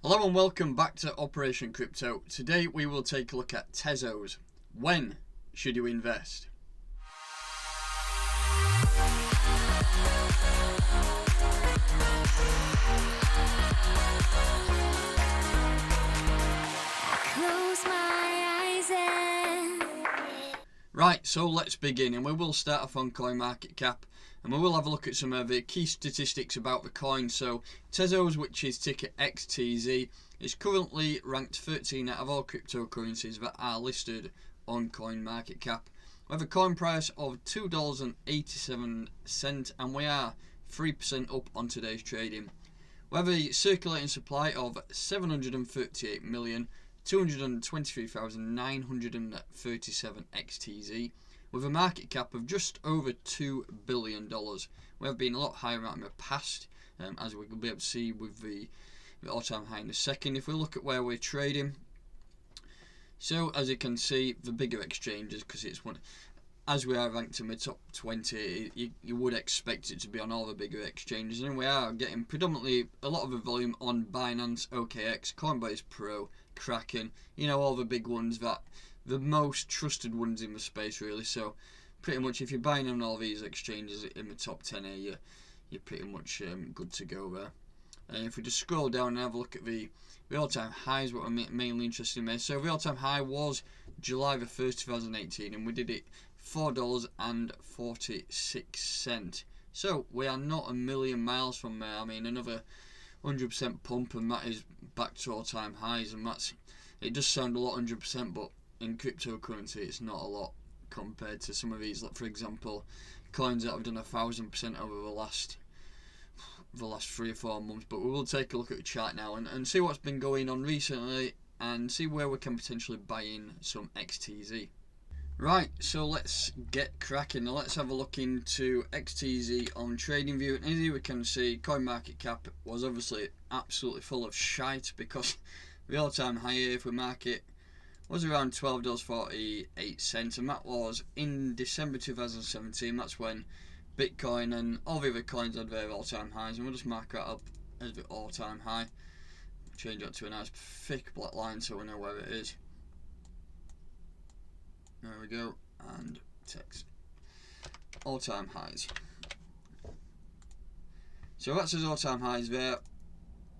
Hello and welcome back to Operation Crypto. Today we will take a look at Tezos. When should you invest? Right, so let's begin, and we will start off on CoinMarketCap, and we will have a look at some of the key statistics about the coin. So Tezos, which is ticker XTZ, is currently ranked 13 out of all cryptocurrencies that are listed on CoinMarketCap. We have a coin price of $2.87, and we are 3% up on today's trading. We have a circulating supply of 758,223,937 XTZ, with a market cap of just over $2 billion. We have been a lot higher in the past, as we will be able to see with the all-time high in a second. If we look at where we're trading, so as you can see, the bigger exchanges, because it's one, as we are ranked in the top 20, you would expect it to be on all the bigger exchanges, and we are getting predominantly a lot of the volume on Binance, OKX, Coinbase Pro, Kraken, all the big ones, that the most trusted ones in the space really. So pretty much if you're buying on all these exchanges in the top 10 here, you're pretty much good to go there. And if we just scroll down and have a look at the all-time highs, what we're mainly interested in there. So the all-time high was July the 1st, 2018, and we did it $4.46. So we are not a million miles from there. I mean, another 100% pump, and that is back to all-time highs, and it does sound a lot, 100%, but in cryptocurrency it's not a lot compared to some of these, like for example coins that have done 1,000% over the last 3 or 4 months. But we will take a look at the chart now and see what's been going on recently and see where we can potentially buy in some XTZ. Right, so let's get cracking. Now let's have a look into XTZ on TradingView, and here we can see CoinMarketCap was obviously absolutely full of shite, because the all-time high here, if we mark it, was around $12.48, and that was in December 2017. That's when Bitcoin and all the other coins had their all-time highs, and we'll just mark that up as the all-time high. Change that to a nice thick black line so we know where it is. There we go, and text. All-time highs. So that's his all-time highs there.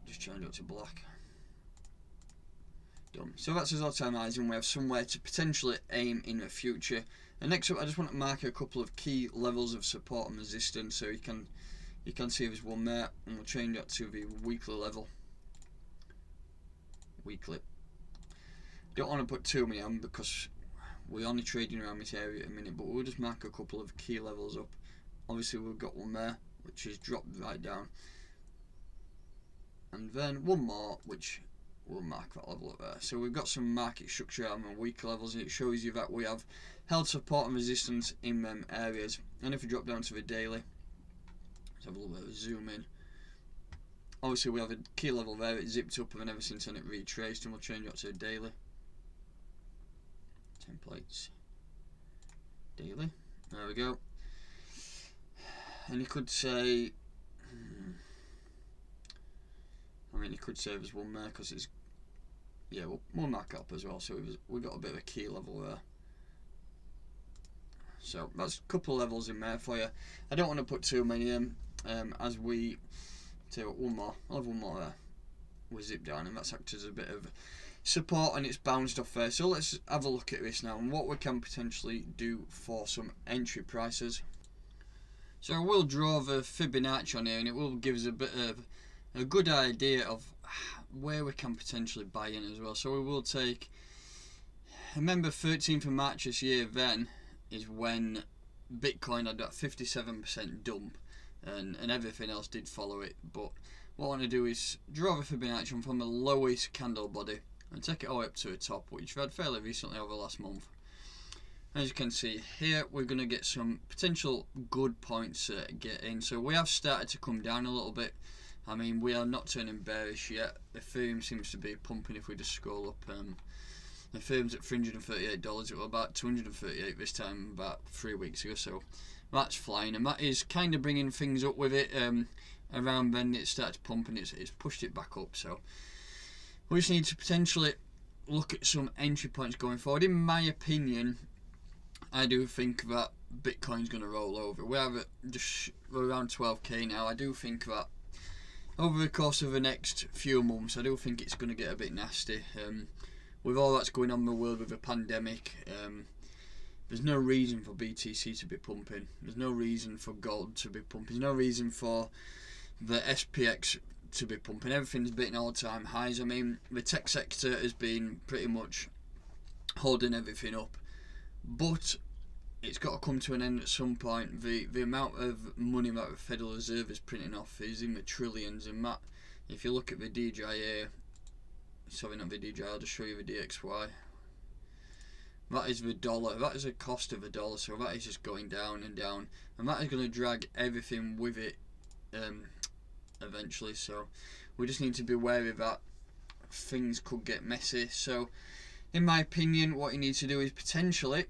Just change it to black. Done. So that's his all-time highs, and we have somewhere to potentially aim in the future. And next up, I just want to mark a couple of key levels of support and resistance, so you can see there's one there, and we'll change that to the weekly level. Weekly. Don't want to put too many on because we're only trading around this area at a minute, but we'll just mark a couple of key levels up. Obviously we've got one there which is dropped right down, and then one more which will mark that level up there. So we've got some market structure on the weekly levels, and it shows you that we have held support and resistance in them areas. And if we drop down to the daily, let's have a little bit of a zoom in. Obviously we have a key level there, it zipped up, and ever since then it retraced, and we'll change that to a daily. Templates. Daily. There we go. And you could say, you could say there's one there because it's, we'll mark up as well. So we've got a bit of a key level there. So that's a couple of levels in there for you. I don't want to put too many in. As we take one more, I'll have one more there. We zip down, and that's acted as a bit of support, and it's bounced off there. So let's have a look at this now and what we can potentially do for some entry prices. So we'll draw the Fibonacci on here, and it will give us a bit of a good idea of where we can potentially buy in as well. So we will take, remember 13th of March this year, then is when Bitcoin had that 57% dump, and everything else did follow it. But what I want to do is draw the Fibonacci from the lowest candle body and take it all the way up to the top, which we've had fairly recently over the last month. As you can see here, we're going to get some potential good points to get in. So we have started to come down a little bit. I mean, we are not turning bearish yet. Ethereum seems to be pumping. If we just scroll up, Ethereum's at $338. It was about $238 this time about 3 weeks ago. So that's flying, and that is kind of bringing things up with it. Around then it started pumping. It's pushed it back up. So we just need to potentially look at some entry points going forward. In my opinion, I do think that Bitcoin's going to roll over. We're around 12k now. I do think that over the course of the next few months, I do think it's going to get a bit nasty. With all that's going on in the world with the pandemic, there's no reason for BTC to be pumping. There's no reason for gold to be pumping. There's no reason for the SPX to be pumping. Everything's hitting all-time highs. I mean, the tech sector has been pretty much holding everything up, but it's got to come to an end at some point. The amount of money that the Federal Reserve is printing off is in the trillions, and that, if you look at the DJI, sorry, not the DJI, I'll just show you the DXY. That is the dollar. That is the cost of a dollar, so that is just going down and down, and that is going to drag everything with it eventually. So we just need to be wary that things could get messy. So in my opinion, what you need to do is potentially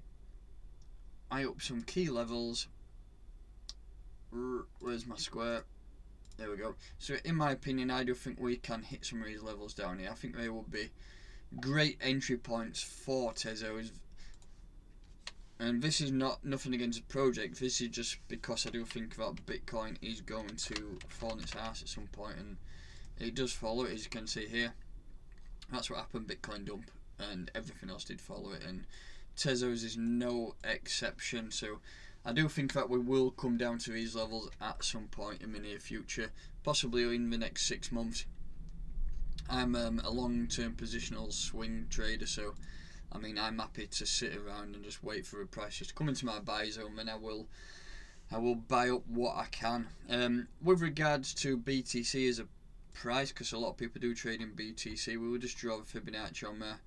eye up some key levels. Where's my square? There we go. So in my opinion, I do think we can hit some of these levels down here. I think they will be great entry points for Tezos. And this is nothing against the project. This is just because I do think that Bitcoin is going to fall on its ass at some point, and it does follow it, as you can see here. That's what happened. Bitcoin dump, and everything else did follow it, and Tezos is no exception. So I do think that we will come down to these levels at some point in the near future, possibly in the next 6 months. I'm a long-term positional swing trader, so I mean, I'm happy to sit around and just wait for the prices to come into my buy zone, and I will buy up what I can. With regards to BTC as a price, because a lot of people do trade in BTC, we will just draw the Fibonacci on there,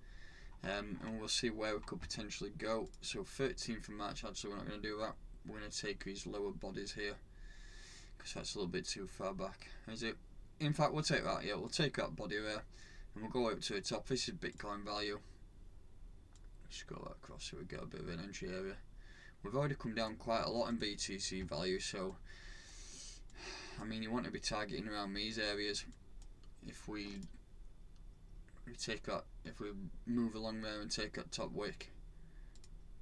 and we'll see where we could potentially go. So 13th of March, actually we're not going to do that. We're going to take these lower bodies here, because that's a little bit too far back. Is it? In fact, we'll take that, yeah, we'll take that body there, and we'll go up to the top. This is Bitcoin value. Just go that across so we get a bit of an entry area. We've already come down quite a lot in BTC value, so I mean, you want to be targeting around these areas. If we move along there and take that top wick,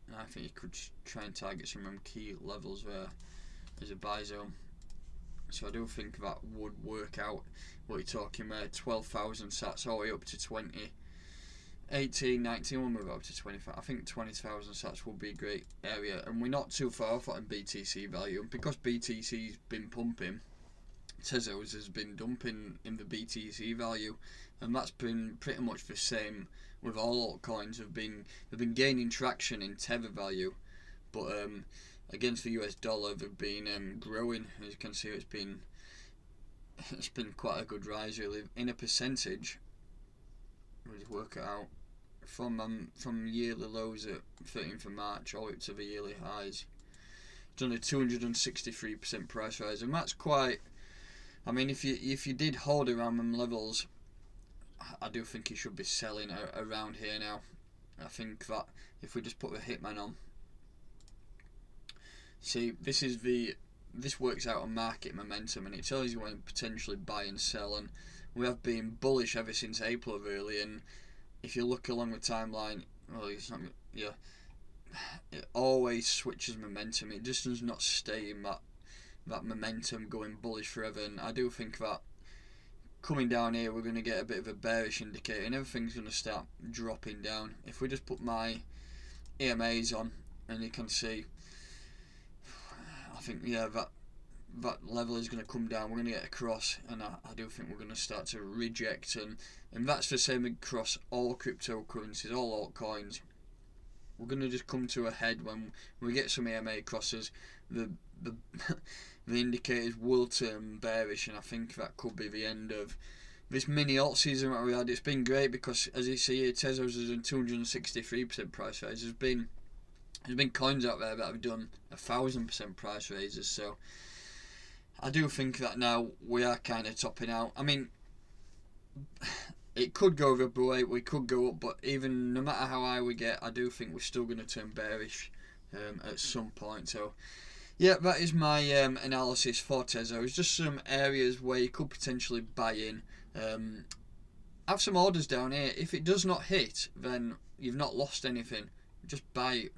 and I think you could try and target some of them key levels there as a buy zone. So I do think that would work out. What you're talking there, 12,000 sats all the way up to 20. 18, 19, we'll move up to 25. I think 20,000 sats will be a great area, and we're not too far off on BTC value. And because BTC's been pumping, Tezos has been dumping in the BTC value, and that's been pretty much the same with all altcoins. They've been gaining traction in Tether value, but against the US dollar, they've been growing. As you can see, it's been quite a good rise, really. In a percentage, we'll just work it out. From yearly lows at 13th of March all the way up to the yearly highs, done a 263% price rise, and that's quite. I mean, if you did hold around them levels, I do think you should be selling around here now. I think that if we just put the Hitman on, see, this works out on market momentum, and it tells you when to potentially buy and sell, and we have been bullish ever since April really. And if you look along the timeline, well, it's not, yeah, it always switches momentum. It just does not stay in that momentum going bullish forever. And I do think that coming down here, we're going to get a bit of a bearish indicator, and everything's going to start dropping down. If we just put my EMAs on, and you can see, I think, yeah, that level is going to come down. We're going to get across, and I do think we're going to start to reject, and that's the same across all cryptocurrencies, all altcoins. We're going to just come to a head when we get some EMA crosses. The indicators will turn bearish, and I think that could be the end of this mini alt season that we had. It's been great because, as you see here, Tezos is in 263% price rise. There's been coins out there that have done 1,000% price raises, so I do think that now we are kind of topping out. I mean, it could go the other way, we could go up, but even no matter how high we get, I do think we're still going to turn bearish at some point. So yeah, that is my analysis for Tezos. Just some areas where you could potentially buy in. have some orders down here. If it does not hit, then you've not lost anything. Just buy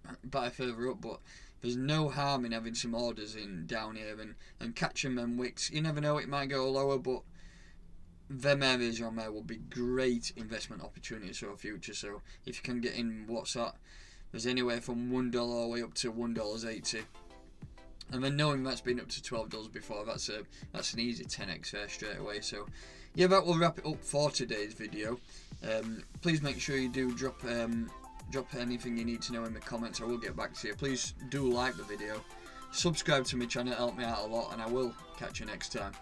further up, but there's no harm in having some orders in down here and catching them wicks. You never know, it might go lower, but them areas on there will be great investment opportunities for the future. So if you can get in, what's that? There's anywhere from $1 all the way up to $1.80. And then knowing that's been up to $12 before, that's an easy 10x there straight away. So yeah, that will wrap it up for today's video. Please make sure you do drop anything you need to know in the comments. I will get back to you. Please do like the video, subscribe to my channel, help me out a lot, and I will catch you next time.